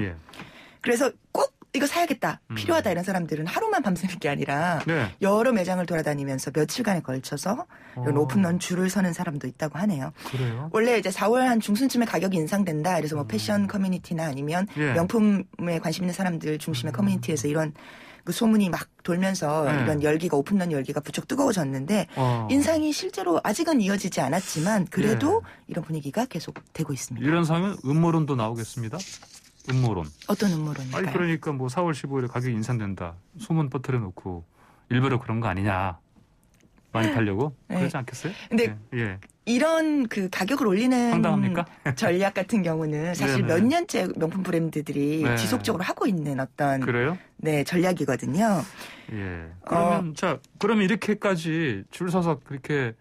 그래서 꼭 이거 사야겠다, 필요하다 이런 사람들은 하루만 밤새는 게 아니라 여러 매장을 돌아다니면서 며칠간에 걸쳐서 이런 오픈런 줄을 서는 사람도 있다고 하네요. 그래요? 원래 이제 4월 한 중순쯤에 가격이 인상된다. 그래서 뭐 패션 커뮤니티나 아니면 명품에 관심 있는 사람들 중심의 커뮤니티에서 이런 그 소문이 막 돌면서 이런 열기가 오픈런 열기가 부쩍 뜨거워졌는데 인상이 실제로 아직은 이어지지 않았지만 그래도 이런 분위기가 계속 되고 있습니다. 이런 상황은 음모론도 나오겠습니다. 음모론. 어떤 음모론일까요? 아니 그러니까 뭐 4월 15일에 가격이 인상된다. 소문 퍼뜨려 놓고 일부러 그런 거 아니냐. 많이 팔려고? 그러지 않겠어요? 근데 이런 그 가격을 올리는 황당합니까? 전략 같은 경우는 사실 몇 년째 명품 브랜드들이 지속적으로 하고 있는 어떤 그래요? 전략이거든요. 그러면 이렇게까지 줄 서서 그렇게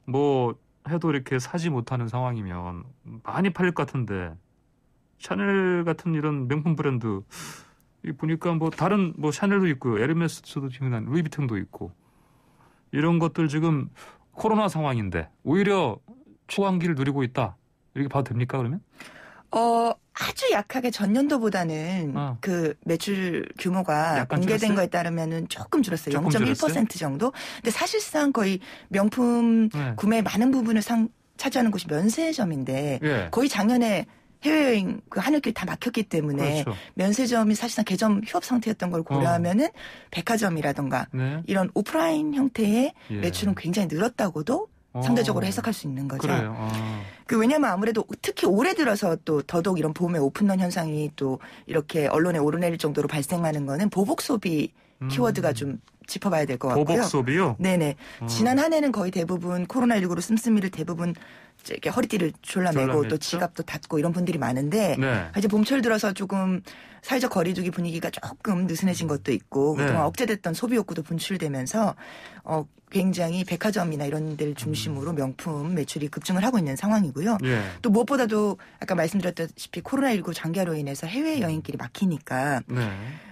뭐 해도 이렇게 사지 못하는 상황이면 많이 팔릴 것 같은데 샤넬 같은 이런 명품 브랜드 보니까 뭐 다른 뭐 샤넬도 있고 에르메스도 지금 루이비통도 있고 이런 것들 지금 코로나 상황인데 오히려 초강기를 누리고 있다 이렇게 봐도 됩니까 그러면? 아주 약하게 전년도보다는 그 매출 규모가 공개된 줄었어요? 거에 따르면은 조금 줄었어요. 0.1% 정도. 근데 사실상 거의 명품 구매의 많은 부분을 차지하는 곳이 면세점인데 거의 작년에 해외여행 그 하늘길 다 막혔기 때문에 면세점이 사실상 개점 휴업 상태였던 걸 고려하면은 백화점이라든가 이런 오프라인 형태의 매출은 굉장히 늘었다고도 상대적으로 해석할 수 있는 거죠. 그래요. 왜냐하면 아무래도 특히 올해 들어서 또 더더욱 이런 봄에 오픈런 현상이 또 이렇게 언론에 오르내릴 정도로 발생하는 거는 보복 소비 키워드가 좀 짚어봐야 될 것 같고요. 보복 소비요? 네네. 지난 한 해는 거의 대부분 코로나19로 씀씀이를 대부분 이렇게 허리띠를 졸라매고 또 지갑도 닫고 이런 분들이 많은데 이제 봄철 들어서 조금 사회적 거리두기 분위기가 조금 느슨해진 것도 있고 그동안 억제됐던 소비 욕구도 분출되면서 굉장히 백화점이나 이런 데를 중심으로 명품 매출이 급증을 하고 있는 상황이고요. 또 무엇보다도 아까 말씀드렸다시피 코로나19 장기화로 인해서 해외여행길이 막히니까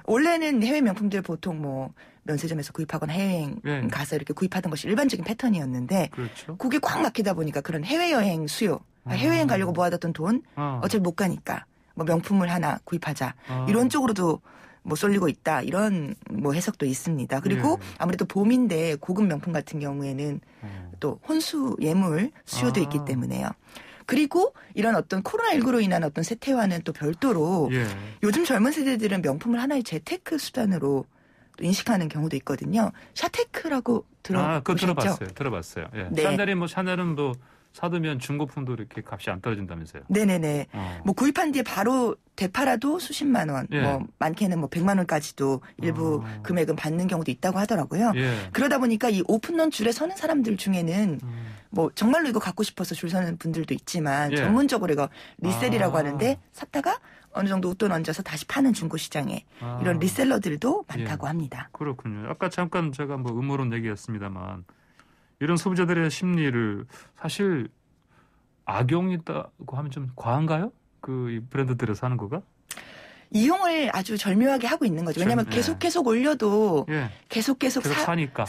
원래는 해외 명품들 보통 뭐 면세점에서 구입하거나 해외여행 가서 이렇게 구입하던 것이 일반적인 패턴이었는데 그게 꽉 막히다 보니까 그런 해외여행 수요, 해외여행 가려고 모아뒀던 돈 어차피 못 가니까 뭐 명품을 하나 구입하자 이런 쪽으로도 뭐 쏠리고 있다 이런 뭐 해석도 있습니다. 그리고 아무래도 봄인데 고급 명품 같은 경우에는 또 혼수 예물 수요도 있기 때문에요. 그리고 이런 어떤 코로나19로 인한 어떤 세태와는 또 별도로 요즘 젊은 세대들은 명품을 하나의 재테크 수단으로 또 인식하는 경우도 있거든요. 샤테크라고 들어보셨죠? 들어봤어요. 샤넬이 뭐 샤넬은 뭐 사두면 중고품도 이렇게 값이 안 떨어진다면서요? 네네네. 뭐 구입한 뒤에 바로 되팔아도 수십만 원, 예. 뭐 많게는 뭐 100만 원까지도 일부 금액은 받는 경우도 있다고 하더라고요. 예. 그러다 보니까 이 오픈런 줄에 서는 사람들 중에는 뭐 정말로 이거 갖고 싶어서 줄 서는 분들도 있지만 예. 전문적으로 이거 리셀이라고 하는데 샀다가 어느 정도 웃돈 얹어서 다시 파는 중고시장에 이런 리셀러들도 많다고 합니다. 그렇군요. 아까 잠깐 제가 뭐 음모론 얘기했습니다만 이런 소비자들의 심리를 사실 악용이다고 하면 좀 과한가요? 이 브랜드들에서 하는 거가? 이용을 아주 절묘하게 하고 있는 거죠. 왜냐하면 계속 올려도 계속 사니까.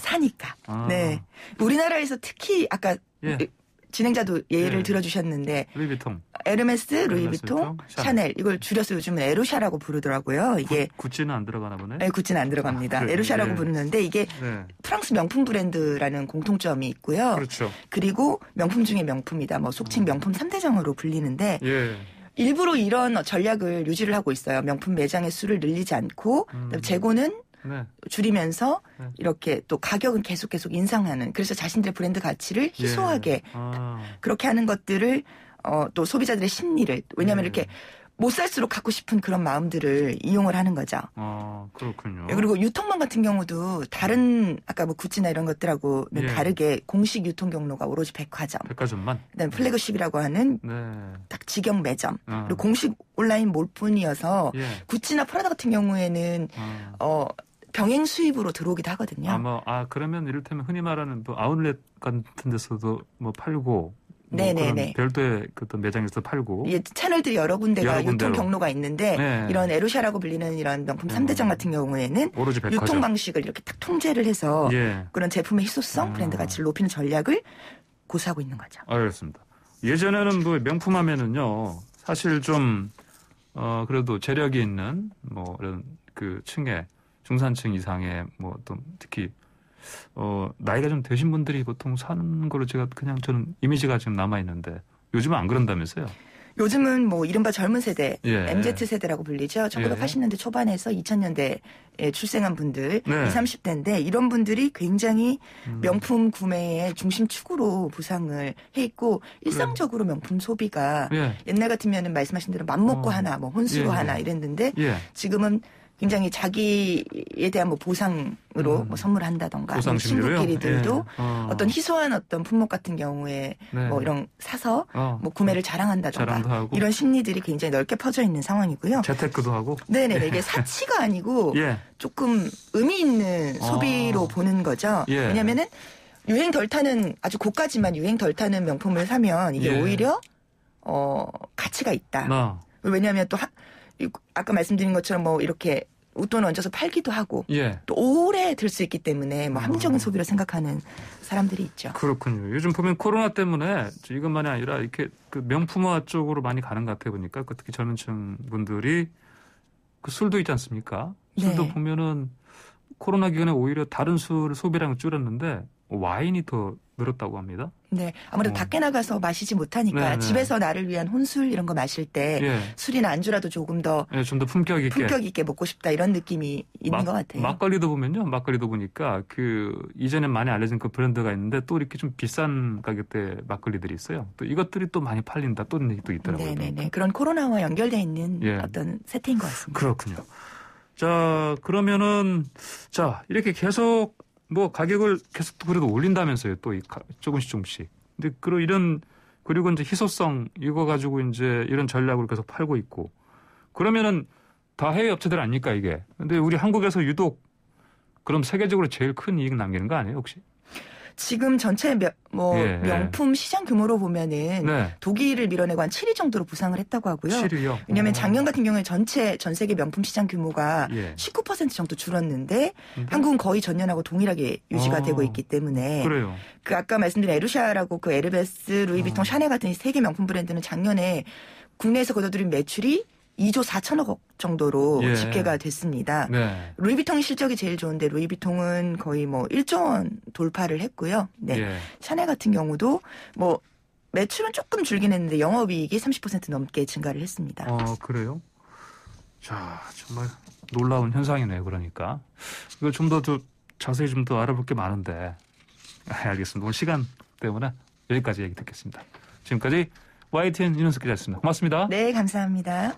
네. 우리나라에서 특히 아까 진행자도 예를 들어주셨는데 루이비통, 에르메스, 루이비통, 샤넬 이걸 줄여서 요즘은 에루샤라고 부르더라고요. 이게 구찌는 안 들어가나 보네. 네, 구찌는 안 들어갑니다. 에루샤라고 부르는데 이게 프랑스 명품 브랜드라는 공통점이 있고요. 그렇죠. 그리고 명품 중에 명품이다. 뭐 속칭 명품 3대장으로 불리는데 일부러 이런 전략을 유지를 하고 있어요. 명품 매장의 수를 늘리지 않고 재고는 줄이면서 이렇게 또 가격은 계속 인상하는 그래서 자신들의 브랜드 가치를 희소하게 그렇게 하는 것들을 또 소비자들의 심리를 왜냐하면 이렇게 못 살수록 갖고 싶은 그런 마음들을 이용을 하는 거죠. 그렇군요. 그리고 유통망 같은 경우도 다른 아까 뭐 구찌나 이런 것들하고는 다르게 공식 유통 경로가 오로지 백화점만. 그다음에 플래그십이라고 하는 딱 직영 매점 그리고 공식 온라인 몰뿐이어서 구찌나 프라다 같은 경우에는 병행 수입으로 들어오기도 하거든요. 그러면 이를테면 흔히 말하는 뭐 아웃렛 같은 데서도 뭐 팔고 네네네. 별도의 어떤 매장에서 팔고. 채널들이 여러 군데가 유통 경로가 있는데 이런 에루샤라고 불리는 이런 명품 3대장 같은 경우에는 유통 방식을 이렇게 딱 통제를 해서 그런 제품의 희소성, 브랜드 가치를 높이는 전략을 고수하고 있는 거죠. 알겠습니다. 예전에는 뭐 명품 하면은요, 사실 좀 그래도 재력이 있는 뭐 이런 그 층의 중산층 이상의 뭐 또 특히 나이가 좀 되신 분들이 보통 사는 걸로 제가 그냥 저는 이미지가 지금 남아 있는데 요즘은 안 그런다면서요? 요즘은 뭐 이른바 젊은 세대, MZ 세대라고 불리죠. 1980년대 초반에서 2000년대에 출생한 분들, 20, 30대인데 이런 분들이 굉장히 명품 구매의 중심축으로 부상을 해 있고 일상적으로 명품 소비가 옛날 같으면은 말씀하신 대로 맘먹고 하나, 뭐 혼수로 하나 이랬는데 지금은 굉장히 자기에 대한 뭐 보상으로 뭐 선물한다던가 친구끼리들도 어떤 희소한 어떤 품목 같은 경우에 뭐 이런 사서 뭐 구매를 자랑한다던가 이런 심리들이 굉장히 넓게 퍼져 있는 상황이고요. 재테크도 하고. 네네 이게 사치가 아니고 조금 의미 있는 소비로 보는 거죠. 왜냐하면은 유행 덜 타는 아주 고가지만 유행 덜 타는 명품을 사면 이게 오히려 가치가 있다. 왜냐하면 또 아까 말씀드린 것처럼 뭐 이렇게 웃돈 얹어서 팔기도 하고 또 오래 들 수 있기 때문에 뭐 합리적인 소비로 생각하는 사람들이 있죠. 그렇군요. 요즘 보면 코로나 때문에 이것만이 아니라 이렇게 그 명품화 쪽으로 많이 가는 것 같아 보니까 특히 젊은층 분들이 그 술도 있지 않습니까? 술도 보면은 코로나 기간에 오히려 다른 술 소비량을 줄였는데 와인이 더 늘었다고 합니다. 네. 아무래도 밖에 나가서 마시지 못하니까 집에서 나를 위한 혼술 이런 거 마실 때 술이나 안주라도 조금 더 좀 더 품격 있게 먹고 싶다 이런 느낌이 있는 것 같아요. 막걸리도 보니까 그 이전에 많이 알려진 그 브랜드가 있는데 또 이렇게 좀 비싼 가격대 막걸리들이 있어요. 또 이것들이 또 많이 팔린다 또 얘기도 있더라고요. 네네네. 그런 코로나와 연결되어 있는 어떤 세태인 것 같습니다. 그렇군요. 자, 그러면은 이렇게 계속 뭐 가격을 계속 그래도 올린다면서요. 또 조금씩. 근데 그리고 이제 희소성 이거 가지고 이제 이런 전략을 계속 팔고 있고 그러면은 다 해외 업체들 아닙니까 이게? 근데 우리 한국에서 유독 그럼 세계적으로 제일 큰 이익 남기는 거 아니에요 혹시? 지금 전체 명품 시장 규모로 보면은 독일을 밀어내고 한 7위 정도로 부상을 했다고 하고요. 7위요? 왜냐하면 작년 같은 경우에 전 세계 명품 시장 규모가 19% 정도 줄었는데 한국은 거의 전년하고 동일하게 유지가 되고 있기 때문에 그래요. 그 아까 말씀드린 에루샤라고 그 에르메스, 루이비통, 샤넬 같은 세계 명품 브랜드는 작년에 국내에서 거둬들인 매출이 2조 4천억 정도로 집계가 됐습니다. 루이비통이 실적이 제일 좋은데 루이비통은 거의 뭐 1조 원 돌파를 했고요. 샤넬 같은 경우도 뭐 매출은 조금 줄긴 했는데 영업이익이 30% 넘게 증가를 했습니다. 그래요? 자, 정말 놀라운 현상이네요. 그러니까 이거 좀 더 자세히 좀 더 알아볼 게 많은데 알겠습니다. 오늘 시간 때문에 여기까지 얘기 듣겠습니다. 지금까지 YTN 윤은숙 기자였습니다. 고맙습니다. 네, 감사합니다.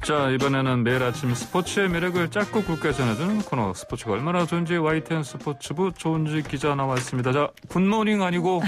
자, 이번에는 매일 아침 스포츠의 매력을 짧고 굵게 전해주는 코너 스포츠가 얼마나 좋은지 YTN 스포츠부 조은지 기자 나왔습니다. 자, 굿모닝 아니고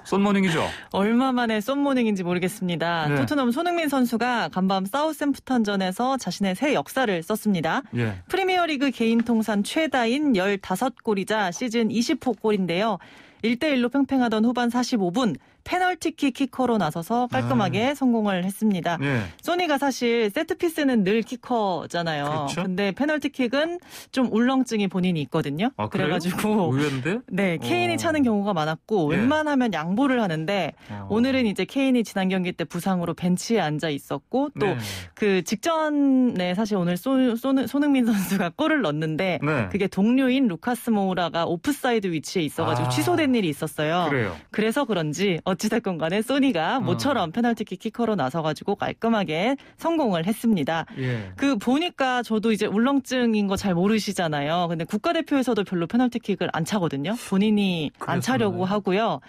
썬모닝이죠? 얼마 만에 썬모닝인지 모르겠습니다. 네. 토트넘 손흥민 선수가 간밤 사우샘프턴전에서 자신의 새 역사를 썼습니다. 예. 프리미어리그 개인 통산 최다인 15골이자 시즌 20호 골인데요. 1대1로 팽팽하던 후반 45분 페널티킥 키커로 나서서 깔끔하게 성공을 했습니다. 네. 소니가 사실 세트피스는 늘 키커잖아요. 그렇죠? 근데 페널티킥은 좀 울렁증이 본인이 있거든요. 아, 그래가지고 의외인데? 네, 케인이 차는 경우가 많았고 웬만하면 양보를 하는데 오늘은 이제 케인이 지난 경기 때 부상으로 벤치에 앉아 있었고 또 그 직전에 사실 오늘 손흥민 선수가 골을 넣었는데 그게 동료인 루카스 모우라가 오프사이드 위치에 있어가지고 취소된 일이 있었어요. 그래요. 그래서 그런지 어찌됐건 간에 소니가 모처럼 페널티킥 키커로 나서가지고 깔끔하게 성공을 했습니다. 예. 그 보니까 저도 이제 울렁증인 거 잘 모르시잖아요. 근데 국가대표에서도 별로 페널티킥을 안 차거든요. 본인이 안 차려고 하고요.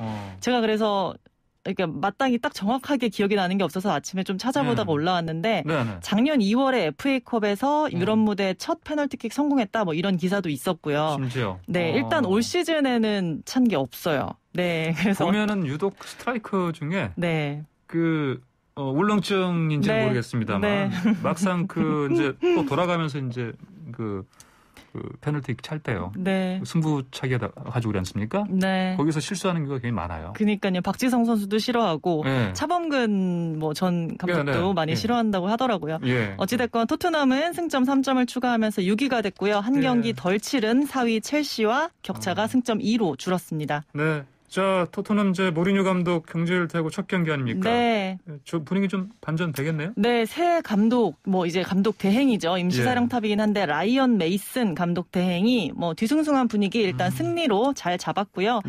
제가 그래서 그러니까 마땅히 딱 정확하게 기억이 나는 게 없어서 아침에 좀 찾아보다가 올라왔는데 작년 2월에 FA컵에서 유럽 무대 첫 페널티킥 성공했다 뭐 이런 기사도 있었고요. 심지어. 네, 일단 올 시즌에는 찬 게 없어요. 네, 그래서 보면은 유독 스트라이커 중에 그 울렁증인지는 모르겠습니다만 막상 그 이제 또 돌아가면서 이제 그 페널티 찰 때요. 승부차기 가지고 그러지 않습니까? 네. 거기서 실수하는 경우가 굉장히 많아요. 그러니까요. 박지성 선수도 싫어하고 차범근 뭐 전 감독도 많이 싫어한다고 하더라고요. 어찌됐건 토트넘은 승점 3점을 추가하면서 6위가 됐고요. 한 경기 덜 치른 4위 첼시와 격차가 승점 2로 줄었습니다. 네. 자, 토트넘 이제 모리뉴 감독 경질을 되고 첫 경기 아닙니까? 네. 저 분위기 좀 반전되겠네요? 네, 새 감독, 뭐 이제 감독 대행이죠. 임시사령탑이긴 한데 라이언 메이슨 감독 대행이 뭐 뒤숭숭한 분위기 일단 승리로 잘 잡았고요.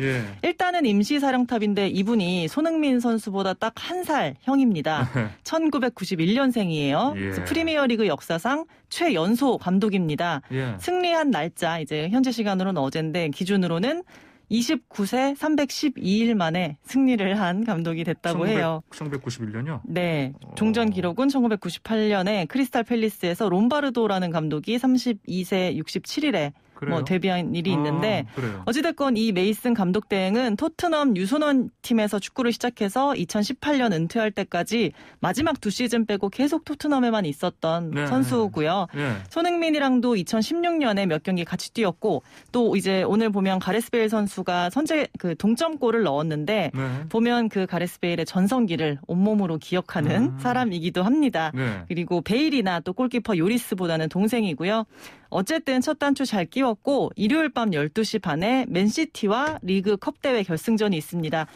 일단은 임시사령탑인데 이분이 손흥민 선수보다 딱 한 살 형입니다. 1991년생이에요. 그래서 프리미어리그 역사상 최연소 감독입니다. 승리한 날짜 이제 현재 시간으로는 어제인데 기준으로는 29세 312일 만에 승리를 한 감독이 됐다고 해요. 1991년이요? 네. 종전 기록은 1998년에 크리스탈 팰리스에서 롬바르도라는 감독이 32세 67일에 뭐 데뷔한 일이 있는데 어찌됐건 이 메이슨 감독 대행은 토트넘 유소년 팀에서 축구를 시작해서 2018년 은퇴할 때까지 마지막 2시즌 빼고 계속 토트넘에만 있었던 선수고요. 손흥민이랑도 2016년에 몇 경기 같이 뛰었고 또 이제 오늘 보면 가레스 베일 선수가 선제 그 동점골을 넣었는데 보면 그 가레스 베일의 전성기를 온몸으로 기억하는 사람이기도 합니다. 그리고 베일이나 또 골키퍼 요리스보다는 동생이고요. 어쨌든 첫 단추 잘 끼웠고 일요일 밤 12시 반에 맨시티와 리그컵 대회 결승전이 있습니다.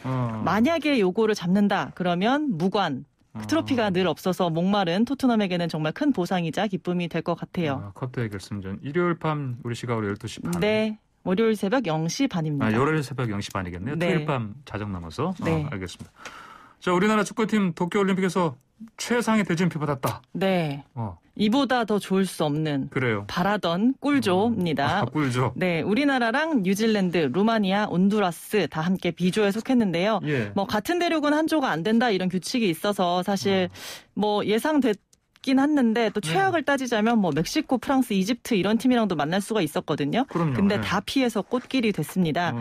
만약에 요거를 잡는다 그러면 무관. 트로피가 늘 없어서 목마른 토트넘에게는 정말 큰 보상이자 기쁨이 될 것 같아요. 컵 대회 결승전 일요일 밤 우리 시각으로 12시 반. 네. 월요일 새벽 0시 반입니다. 월요일 새벽 0시 반이겠네요. 토요일 밤 자정 남아서. 알겠습니다. 자, 우리나라 축구팀 도쿄올림픽에서 최상의 대진표 받았다. 네. 이보다 더 좋을 수 없는 바라던 꿀조입니다. 꿀조. 네, 우리나라랑 뉴질랜드, 루마니아, 온두라스 다 함께 B조에 속했는데요. 뭐 같은 대륙은 한 조가 안 된다 이런 규칙이 있어서 사실 뭐 예상됐긴 했는데 또 최악을 따지자면 뭐 멕시코, 프랑스, 이집트 이런 팀이랑도 만날 수가 있었거든요. 근데 다 피해서 꽃길이 됐습니다.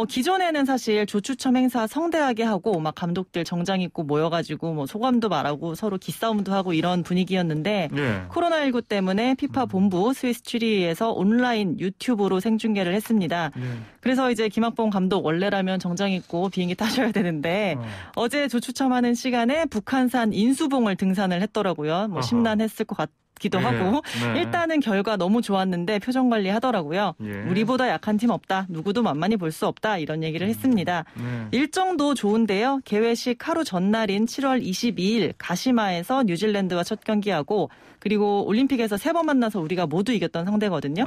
기존에는 사실 조추첨 행사 성대하게 하고 막 감독들 정장 입고 모여가지고 뭐 소감도 말하고 서로 기싸움도 하고 이런 분위기였는데 코로나19 때문에 피파 본부 스위스 취리히에서 온라인 유튜브로 생중계를 했습니다. 그래서 이제 김학봉 감독 원래라면 정장 입고 비행기 타셔야 되는데 어제 조추첨하는 시간에 북한산 인수봉을 등산을 했더라고요. 뭐 심란했을 것 같기도 하고 일단은 결과 너무 좋았는데 표정 관리 하더라고요. 우리보다 약한 팀 없다. 누구도 만만히 볼 수 없다. 이런 얘기를 했습니다. 일정도 좋은데요. 개회식 하루 전날인 7월 22일 가시마에서 뉴질랜드와 첫 경기하고 그리고 올림픽에서 3번 만나서 우리가 모두 이겼던 상대거든요.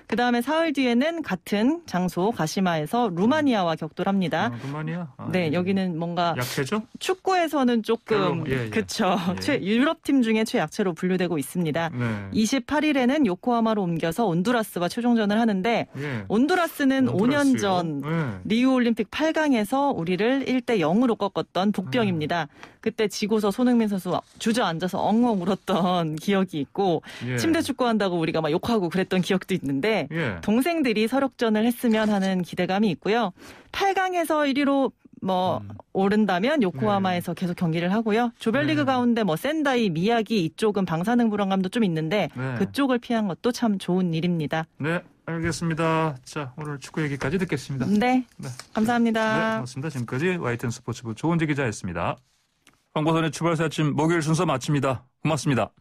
그다음에 사흘 뒤에는 같은 장소 가시마에서 루마니아와 격돌합니다. 루마니아? 네, 여기는 뭔가 약체죠? 축구에서는 조금 그렇죠. 유럽 팀 중에 최약체로 분류되고 있습니다. 있습니다. 네. 28일에는 요코하마로 옮겨서 온두라스와 최종전을 하는데 온두라스는 5년 전 리우올림픽 8강에서 우리를 1-0으로 꺾었던 복병입니다. 그때 지고서 손흥민 선수 주저앉아서 엉엉 울었던 기억이 있고 침대 축구한다고 우리가 막 욕하고 그랬던 기억도 있는데 동생들이 설욕전을 했으면 하는 기대감이 있고요. 8강에서 1위로 오른다면 요코하마에서 계속 경기를 하고요. 조별리그 가운데 센다이, 미야기 이쪽은 방사능 불안감도 좀 있는데 그쪽을 피한 것도 참 좋은 일입니다. 네, 알겠습니다. 자, 오늘 축구 얘기까지 듣겠습니다. 네. 감사합니다. 네, 고맙습니다. 지금까지 YTN 스포츠부 조은지 기자였습니다. 황보선의 추발사 아침 목요일 순서 마칩니다. 고맙습니다.